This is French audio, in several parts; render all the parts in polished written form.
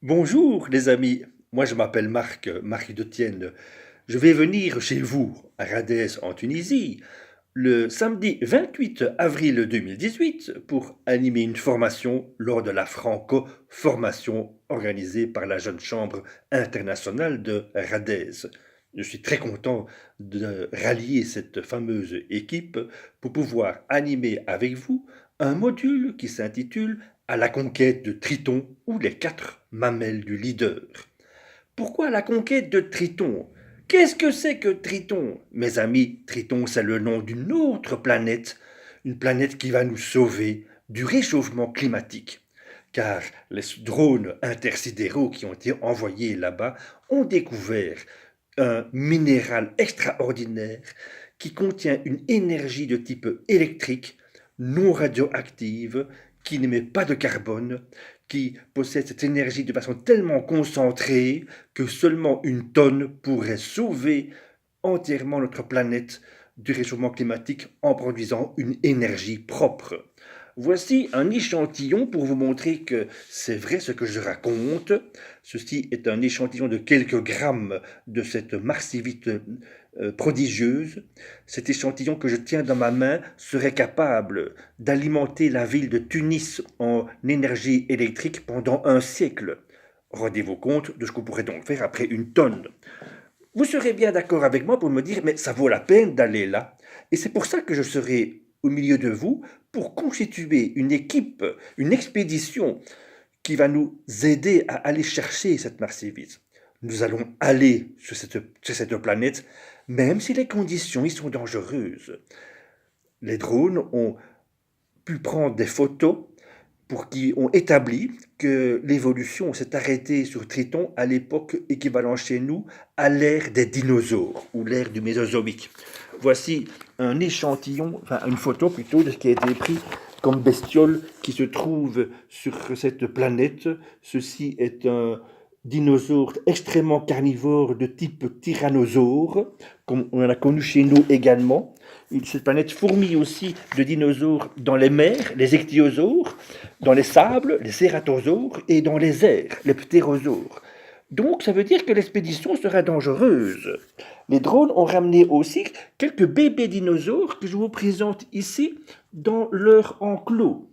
Bonjour les amis, moi je m'appelle Marc de Tienne. Je vais venir chez vous à Radès en Tunisie le samedi 28 avril 2018 pour animer une formation lors de la Franco-formation organisée par la Jeune Chambre internationale de Radès. Je suis très content de rallier cette fameuse équipe pour pouvoir animer avec vous un module qui s'intitule À la conquête de Triton ou les quatre mamelles du leader. Pourquoi la conquête de Triton? Qu'est-ce que c'est que Triton? Mes amis, Triton, c'est le nom d'une autre planète, une planète qui va nous sauver du réchauffement climatique. Car les drones intersidéraux qui ont été envoyés là-bas ont découvert un minéral extraordinaire qui contient une énergie de type électrique, non radioactive, qui n'émet pas de carbone, qui possède cette énergie de façon tellement concentrée que seulement une tonne pourrait sauver entièrement notre planète du réchauffement climatique en produisant une énergie propre. Voici un échantillon pour vous montrer que c'est vrai ce que je raconte. Ceci est un échantillon de quelques grammes de cette marcivite prodigieuse. Cet échantillon que je tiens dans ma main serait capable d'alimenter la ville de Tunis en énergie électrique pendant un siècle. Rendez-vous compte de ce qu'on pourrait donc faire après une tonne. Vous serez bien d'accord avec moi pour me dire, mais ça vaut la peine d'aller là. Et c'est pour ça que je serai au milieu de vous pour constituer une équipe, une expédition qui va nous aider à aller chercher cette Marcivise. Nous allons aller sur cette planète, même si les conditions y sont dangereuses. Les drones ont pu prendre des photos pour qui ont établi que l'évolution s'est arrêtée sur Triton à l'époque équivalent chez nous à l'ère des dinosaures ou l'ère du Mésozoïque. Voici un échantillon, enfin une photo plutôt de ce qui a été pris comme bestiole qui se trouve sur cette planète. Ceci est un dinosaure extrêmement carnivore de type tyrannosaure, comme on en a connu chez nous également. Cette planète fourmille aussi de dinosaures dans les mers, les ichthyosaures, dans les sables, les cératosaures, et dans les airs, les ptérosaures. Donc ça veut dire que l'expédition sera dangereuse. Les drones ont ramené aussi quelques bébés dinosaures que je vous présente ici dans leur enclos.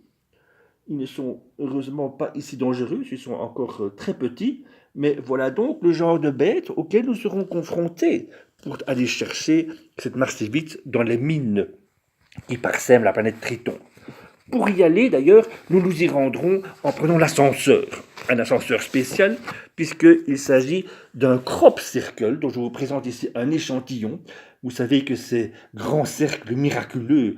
Ils ne sont heureusement pas ici dangereux, ils sont encore très petits, mais voilà donc le genre de bêtes auxquelles nous serons confrontés pour aller chercher cette marcivite dans les mines qui parsèment la planète Triton. Pour y aller, d'ailleurs, nous nous y rendrons en prenant l'ascenseur. Un ascenseur spécial, puisqu'il s'agit d'un crop circle, dont je vous présente ici un échantillon. Vous savez que ces grands cercles miraculeux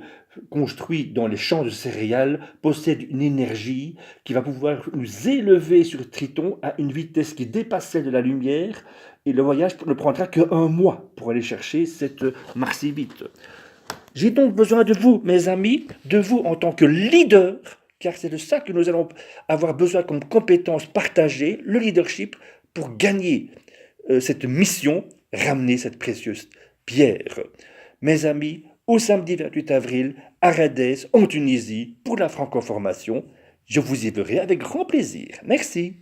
construits dans les champs de céréales possèdent une énergie qui va pouvoir nous élever sur Triton à une vitesse qui dépasse celle de la lumière, et le voyage ne prendra qu'un mois pour aller chercher cette marcivite. J'ai donc besoin de vous, mes amis, de vous en tant que leader, car c'est de ça que nous allons avoir besoin comme compétence partagée, le leadership, pour gagner cette mission, ramener cette précieuse pierre. Mes amis, au samedi 28 avril, à Radès, en Tunisie, pour la francoformation, je vous y verrai avec grand plaisir. Merci.